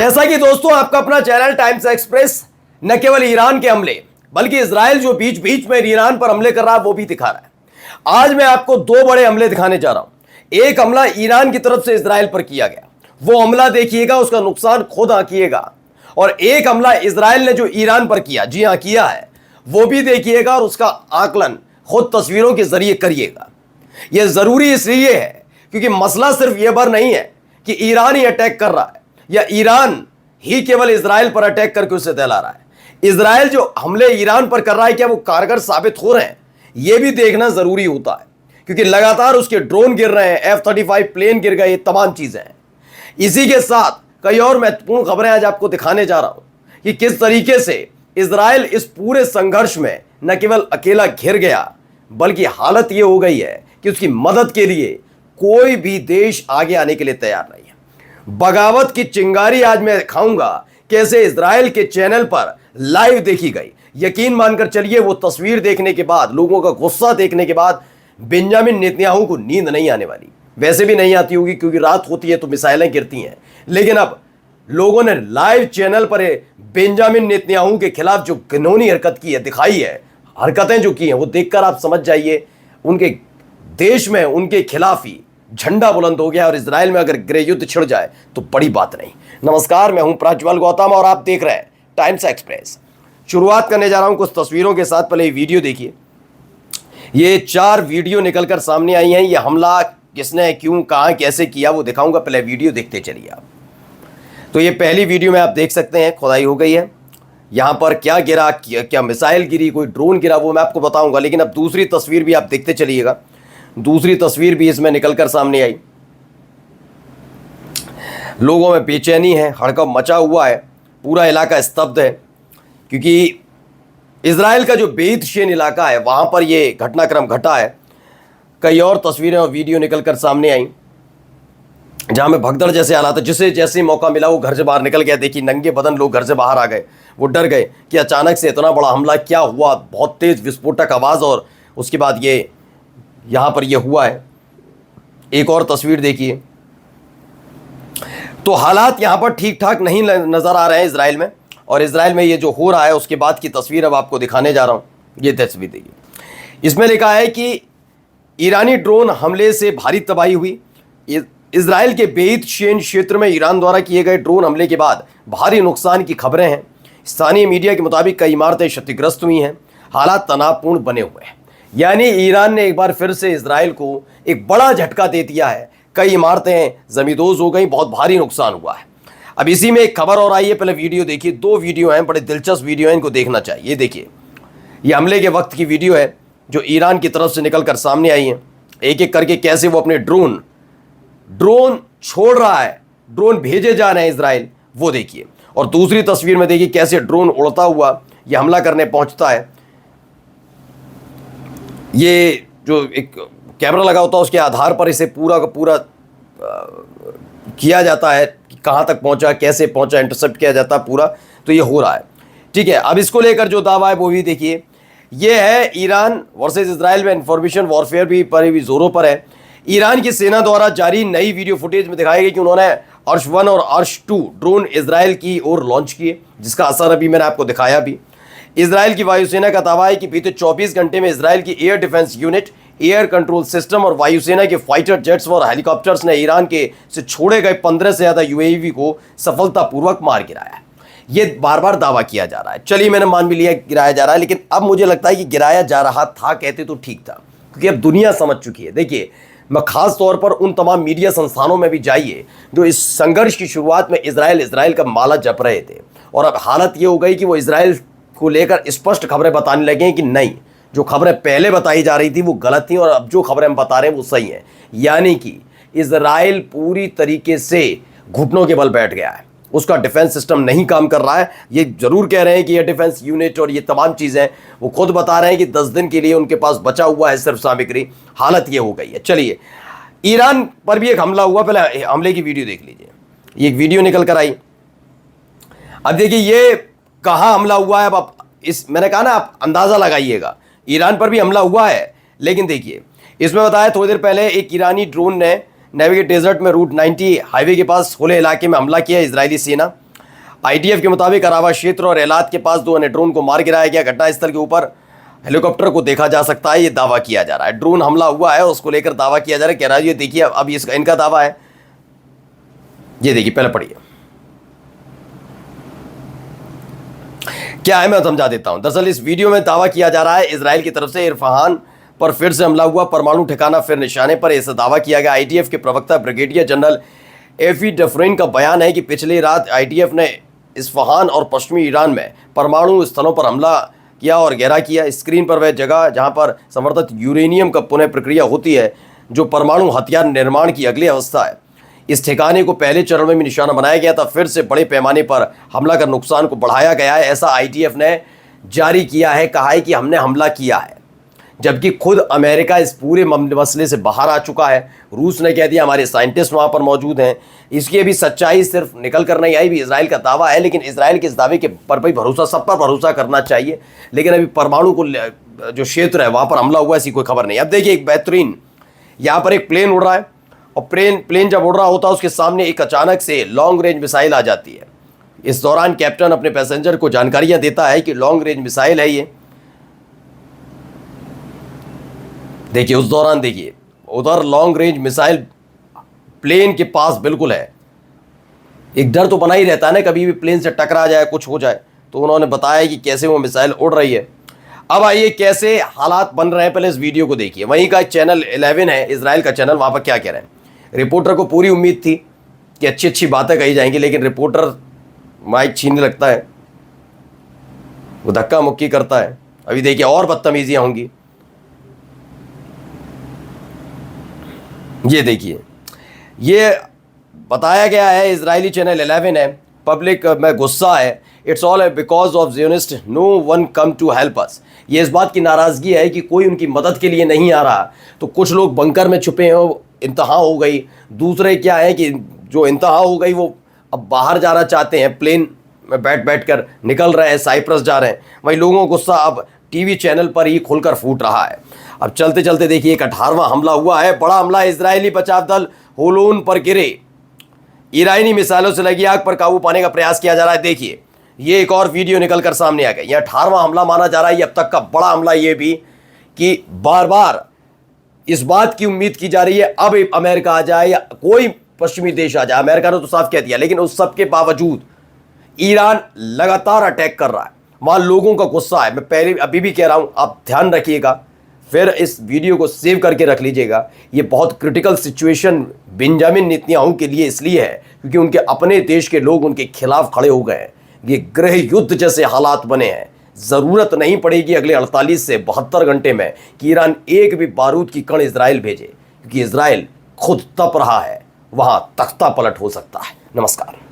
जैसा कि दोस्तों आपका अपना चैनल टाइम्स एक्सप्रेस न केवल ईरान के हमले बल्कि इजराइल जो बीच बीच में ईरान पर हमले कर रहा है वो भी दिखा रहा है। आज मैं आपको दो बड़े हमले दिखाने जा रहा हूं। एक हमला ईरान की तरफ से इजराइल पर किया गया, वो हमला देखिएगा, उसका नुकसान खुद आंकिएगा। और एक हमला इजराइल ने जो ईरान पर किया, जी हां किया है, वो भी देखिएगा और उसका आकलन खुद तस्वीरों के जरिए करिएगा। यह जरूरी इसलिए है क्योंकि मसला सिर्फ यह बार नहीं है कि ईरान ही अटैक कर रहा है या ईरान ही केवल इजराइल पर अटैक करके उसे दहला रहा है। इजराइल जो हमले ईरान पर कर रहा है क्या वो कारगर साबित हो रहे हैं, यह भी देखना जरूरी होता है क्योंकि लगातार उसके ड्रोन गिर रहे हैं, F-35 प्लेन गिर गए, ये तमाम चीजें हैं। इसी के साथ कई और महत्वपूर्ण खबरें आज आपको दिखाने जा रहा हूं कि किस तरीके से इजराइल इस पूरे संघर्ष में न केवल अकेला घिर गया बल्कि हालत यह हो गई है कि उसकी मदद के लिए कोई भी देश आगे आने के लिए तैयार नहीं है। बगावत की चिंगारी आज मैं दिखाऊंगा कैसे इजराइल के चैनल पर लाइव देखी गई। यकीन मानकर चलिए वो तस्वीर देखने के बाद, लोगों का गुस्सा देखने के बाद बेंजामिन नेतन्याहू को नींद नहीं आने वाली। वैसे भी नहीं आती होगी क्योंकि रात होती है तो मिसाइलें गिरती हैं, लेकिन अब लोगों ने लाइव चैनल पर बेंजामिन नेतन्याहू के खिलाफ जो घिनौनी हरकत की है, दिखाई है, हरकतें जो की हैं, वो देखकर आप समझ जाइए उनके देश में उनके खिलाफ ही झंडा बुलंद हो गया। और इजराइल में अगर गृह युद्ध छिड़ जाए तो बड़ी बात नहीं। नमस्कार, मैं हूं प्रज्वल गौतम और आप देख रहे हैं टाइम्स एक्सप्रेस। शुरुआत करने जा रहा हूं कुछ तस्वीरों के साथ। पहले ये वीडियो देखिए। ये 4 वीडियो निकलकर सामने आई हैं। ये हमला किसने, क्यों, कहां, कैसे किया वो दिखाऊंगा। पहले वीडियो देखते चलिए आप। तो ये पहली वीडियो में आप देख सकते हैं, खुदाई हो गई है। यहां पर क्या गिरा, क्या मिसाइल गिरी, कोई ड्रोन गिरा, वो मैं आपको बताऊंगा। लेकिन अब दूसरी तस्वीर भी आप देखते चलिएगा। दूसरी तस्वीर भी इसमें निकलकर सामने आई। लोगों में बेचैनी है, हड़कंप मचा हुआ है, पूरा इलाका स्तब्ध है क्योंकि इजराइल का जो बेत शेन इलाका है वहां पर यह घटनाक्रम घटा है। कई और तस्वीरें और वीडियो निकलकर सामने आई जहां में भगदड़ जैसे हालात है। जिसे जैसे मौका मिला वो घर से बाहर निकल गया। देखिए नंगे बदन लोग घर से बाहर आ गए, वो डर गए कि अचानक से इतना बड़ा हमला क्या हुआ। बहुत तेज विस्फोटक आवाज़ और उसके बाद ये यहाँ पर ये हुआ है। एक और तस्वीर देखिए। तो हालात यहाँ पर ठीक ठाक नहीं नज़र आ रहे हैं इजराइल में। और इजराइल में ये जो हो रहा है उसके बाद की तस्वीर अब आपको दिखाने जा रहा हूँ। ये तस्वीर देखिए। इसमें लिखा है कि ईरानी ड्रोन हमले से भारी तबाही हुई। इजराइल के बेत शेन क्षेत्र में ईरान द्वारा किए गए ड्रोन हमले के बाद भारी नुकसान की खबरें हैं। स्थानीय मीडिया के मुताबिक कई इमारतें क्षतिग्रस्त हुई हैं। हालात तनावपूर्ण बने हुए हैं। यानी ईरान ने एक बार फिर से इजराइल को एक बड़ा झटका दे दिया है। कई इमारतें जमींदोज हो गई, बहुत भारी नुकसान हुआ है। अब इसी में एक खबर और आई है, पहले वीडियो देखिए। 2 वीडियो हैं, बड़े दिलचस्प वीडियो हैं, इनको देखना चाहिए। ये देखिए, ये हमले के वक्त की वीडियो है जो ईरान की तरफ से निकल कर सामने आई है। एक एक करके कैसे वो अपने ड्रोन छोड़ रहा है, ड्रोन भेजे जा रहे हैं इजराइल, वो देखिए। और दूसरी तस्वीर में देखिए कैसे ड्रोन उड़ता हुआ ये हमला करने पहुंचता है। ये जो एक कैमरा लगा होता है उसके आधार पर इसे पूरा का पूरा किया जाता है कि कहाँ तक पहुँचा, कैसे पहुँचा, इंटरसेप्ट किया जाता है पूरा। तो ये हो रहा है, ठीक है। अब इसको लेकर जो दावा है वो भी देखिए। ये है ईरान वर्सेस इजराइल में इंफॉर्मेशन वॉरफेयर भी जोरों पर है। ईरान की सेना द्वारा जारी नई वीडियो फुटेज में दिखाई गई कि उन्होंने अर्श 1 और अर्श 2 ड्रोन इजराइल की ओर लॉन्च किए, जिसका असर अभी मैंने आपको दिखाया भी। इजराइल की वायुसेना का दावा है कि बीते 24 घंटे में इजराइल की air defence unit, air control system और वायुसेना के फाइटर जेट्स और हेलीकॉप्टर्स ने ईरान के से छोड़े गए 15 से ज़्यादा UAV को सफलतापूर्वक मार गिराया है। ये बार बार दावा किया जा रहा है। चलिए मैंने मान भी लिया गिराया जा रहा है, लेकिन अब मुझे लगता है कि गिराया जा रहा था कहते तो ठीक था, क्योंकि अब दुनिया समझ चुकी है। देखिए, मैं खास तौर पर उन तमाम मीडिया संस्थानों में भी जाइए जो इस संघर्ष की शुरुआत में इजराइल का माला जप रहे थे, और अब हालत ये हो गई कि वो इजराइल को लेकर स्पष्ट खबरें बताने लगे हैं कि नहीं, जो खबरें पहले बताई जा रही थी वो गलत थी और अब जो खबरें हम बता रहे हैं वो सही हैं। यानी कि इजराइल पूरी तरीके से घुटनों के बल बैठ गया है, उसका डिफेंस सिस्टम नहीं काम कर रहा है। ये जरूर कह रहे हैं कि ये डिफेंस यूनिट और ये तमाम चीज़ें, वो खुद बता रहे हैं कि 10 दिन के लिए उनके पास बचा हुआ है सिर्फ सामग्री। हालत ये हो गई है। चलिए, ईरान पर भी एक हमला हुआ, पहले हमले की वीडियो देख लीजिए। ये एक वीडियो निकल कर आई। अब देखिए ये कहाँ हमला हुआ है। अब इस मैंने कहा ना, आप अंदाज़ा लगाइएगा। ईरान पर भी हमला हुआ है, लेकिन देखिए इसमें बताया थोड़ी देर पहले एक ईरानी ड्रोन ने नेविगेट डेजर्ट में रूट 90 हाईवे के पास खुले इलाके में हमला किया इजरायली सेना। आईडीएफ के मुताबिक अरावा क्षेत्र और एलात के पास 2 अन्य ड्रोन को मार गिराया गया। घटनास्थल के ऊपर हेलीकॉप्टर को देखा जा सकता है। ये दावा किया जा रहा है ड्रोन हमला हुआ है, उसको लेकर दावा किया जा रहा है। कह रहा है ये देखिए, अब इसका इनका दावा है, ये देखिए, पहले पढ़िए क्या है, मैं समझा देता हूं। दरअसल इस वीडियो में दावा किया जा रहा है इजराइल की तरफ से इस्फहान पर फिर से हमला हुआ, परमाणु ठिकाना फिर निशाने पर, ऐसा दावा किया गया। आईडीएफ के प्रवक्ता ब्रिगेडियर जनरल एफी डफरेन का बयान है कि पिछली रात आईडीएफ ने इस्फहान और पश्चिमी ईरान में परमाणु स्थलों पर हमला किया और गहरा किया। स्क्रीन पर वह जगह जहां पर संवर्धित यूरेनियम का पुनः प्रक्रिया होती है, जो परमाणु हथियार निर्माण की अगली अवस्था है। इस ठिकाने को पहले चरण में भी निशाना बनाया गया था, फिर से बड़े पैमाने पर हमला कर नुकसान को बढ़ाया गया है, ऐसा आईडीएफ ने जारी किया है। कहा है कि हमने हमला किया है, जबकि खुद अमेरिका इस पूरे मसले से बाहर आ चुका है। रूस ने कह दिया हमारे साइंटिस्ट वहाँ पर मौजूद हैं। इसकी अभी सच्चाई सिर्फ निकल कर नहीं आई, भी इसराइल का दावा है, लेकिन इसराइल के इस दावे के पर भाई भरोसा, सब पर भरोसा करना चाहिए, लेकिन अभी परमाणु को जो क्षेत्र है वहाँ पर हमला हुआ ऐसी कोई खबर नहीं। अब देखिए एक बेहतरीन, यहाँ पर एक प्लेन उड़ रहा है और प्लेन जब उड़ रहा होता है उसके सामने एक अचानक से लॉन्ग रेंज मिसाइल आ जाती है। इस दौरान कैप्टन अपने पैसेंजर को जानकारियाँ देता है कि लॉन्ग रेंज मिसाइल है ये। देखिए उस दौरान देखिए उधर लॉन्ग रेंज मिसाइल प्लेन के पास बिल्कुल है। एक डर तो बना ही रहता है ना, कभी भी प्लेन से टकरा जाए, कुछ हो जाए। तो उन्होंने बताया कि कैसे वो मिसाइल उड़ रही है। अब आइए कैसे हालात बन रहे हैं, पहले इस वीडियो को देखिए। वहीं का चैनल 11 है इसराइल का चैनल, वहाँ पर क्या कह रहे हैं। रिपोर्टर को पूरी उम्मीद थी कि अच्छी अच्छी बातें कही जाएंगी, लेकिन रिपोर्टर माइक छीनने लगता है, वो धक्का मुक्की करता है। अभी देखिए और बदतमीजियाँ होंगी। ये देखिए, ये बताया गया है, इजरायली चैनल 11 है, पब्लिक में गुस्सा है। It's all because of Zionist, no one come to help us. ये इस बात की नाराज़गी है कि कोई उनकी मदद के लिए नहीं आ रहा। तो कुछ लोग बंकर में छुपे हैं, वो इंतहा हो गई। दूसरे क्या है कि जो इंतहा हो गई वो अब बाहर जाना चाहते हैं, प्लेन में बैठ कर निकल रहे हैं, साइप्रस जा रहे हैं। वहीं लोगों को गुस्सा अब टीवी चैनल पर ही खुलकर फूट रहा है। अब चलते चलते देखिए एक 18वां हमला हुआ है, बड़ा हमला। इजरायली बचाव दल होलोन पर गिरे, ईरानी मिसाइलों से लगी आग पर काबू पाने का प्रयास किया जा रहा है। देखिए ये एक और वीडियो निकल कर सामने आ गया। यह 18वां हमला माना जा रहा है, ये अब तक का बड़ा हमला। ये भी कि बार बार इस बात की उम्मीद की जा रही है अब अमेरिका आ जाए या कोई पश्चिमी देश आ जाए। अमेरिका ने तो साफ कह दिया, लेकिन उस सब के बावजूद ईरान लगातार अटैक कर रहा है। वहां लोगों का गुस्सा है। मैं पहले अभी भी कह रहा हूं, आप ध्यान रखिएगा, फिर इस वीडियो को सेव करके रख लीजिएगा। ये बहुत क्रिटिकल सिचुएशन बेंजामिन नेतन्याहू के लिए इसलिए है क्योंकि उनके अपने देश के लोग उनके खिलाफ खड़े हो गए हैं। ये गृह युद्ध जैसे हालात बने हैं। ज़रूरत नहीं पड़ेगी अगले 48 से 72 घंटे में कि ईरान एक भी बारूद की कण इजराइल भेजे, क्योंकि इजराइल खुद तप रहा है, वहाँ तख्ता पलट हो सकता है। नमस्कार।